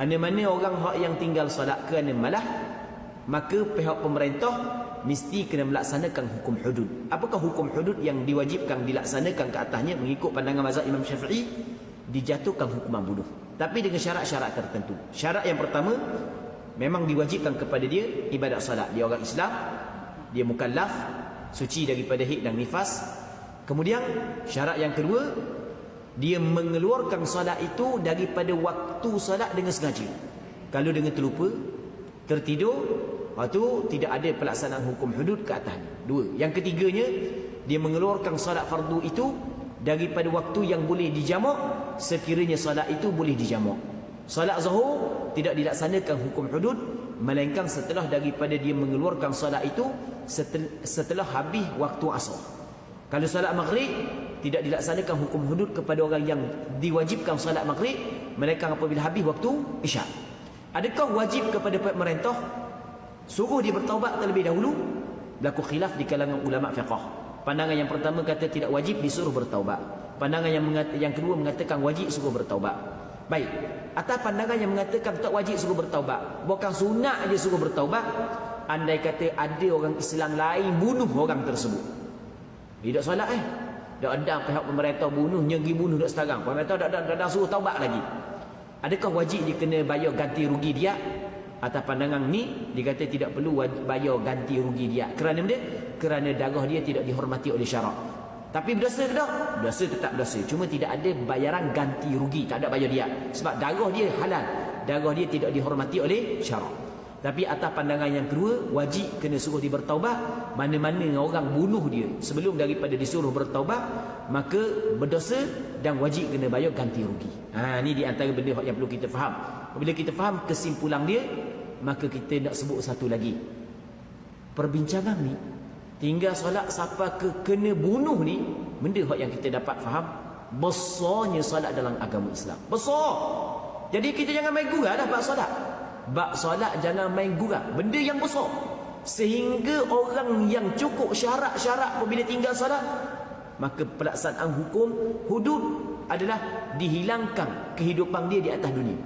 Mana-mana orang hak yang tinggal solat kerana malah, maka pihak pemerintah mesti kena melaksanakan hukum hudud. Apakah hukum hudud yang diwajibkan dilaksanakan ke atasnya mengikut pandangan mazhab Imam Syafi'i? Dijatuhkan hukuman bunuh, tapi dengan syarat-syarat tertentu. Syarat yang pertama, memang diwajibkan kepada dia ibadat salat. Dia orang Islam, dia mukallaf, suci daripada haid dan nifas. Kemudian syarat yang kedua, dia mengeluarkan salat itu daripada waktu salat dengan sengaja. Kalau dengan terlupa, tertidur, waktu tidak ada pelaksanaan hukum hudud ke atasnya. Dua. Yang ketiganya, dia mengeluarkan salat fardu itu daripada waktu yang boleh dijamak sekiranya salat itu boleh dijamak. Salat zuhur tidak dilaksanakan hukum hudud melainkan setelah daripada dia mengeluarkan salat itu setelah habis waktu asar. Kalau salat maghrib tidak dilaksanakan hukum hudud kepada orang yang diwajibkan salat maghrib melainkan apabila habis waktu isyak. Adakah wajib kepada pemerintah suruh dia bertaubat terlebih dahulu? Berlaku khilaf di kalangan ulama fiqh. Pandangan yang pertama kata tidak wajib, disuruh bertaubat. Pandangan yang kedua mengatakan wajib, suruh bertaubat. Baik, atas pandangan yang mengatakan tak wajib suruh bertaubat, bukan sunat aja suruh bertaubat. Andai kata ada orang Islam lain bunuh orang tersebut, dia tak solat dah ada pihak pemerintah bunuh, nyegi bunuh dah sekarang, pemerintah dah suruh taubat lagi, adakah wajib dia kena bayar ganti rugi dia? Atas pandangan ni dia kata tidak perlu bayar ganti rugi dia. Kerana dia? Kerana darah dia tidak dihormati oleh syarak. Tapi berdosa ke tak? Berdosa, tetap berdosa. Cuma tidak ada bayaran ganti rugi, tak ada bayar dia. Sebab darah dia halal, darah dia tidak dihormati oleh syarak. Tapi atas pandangan yang kedua, wajib kena suruh dia bertaubat. Mana-mana orang bunuh dia sebelum daripada disuruh bertaubat, maka berdosa dan wajib kena bayar ganti rugi. Ni di antara benda yang perlu kita faham. Bila kita faham kesimpulan dia, maka kita nak sebut satu lagi. Perbincangan ni tinggal solat siapa kena bunuh ni, benda yang kita dapat faham besarnya solat dalam agama Islam. Besar. Jadi kita jangan main gurau dah bab solat. Bab solat jangan main gurau, benda yang besar. Sehingga orang yang cukup syarat-syarat apabila tinggal solat, maka pelaksanaan hukum hudud adalah dihilangkan kehidupan dia di atas dunia.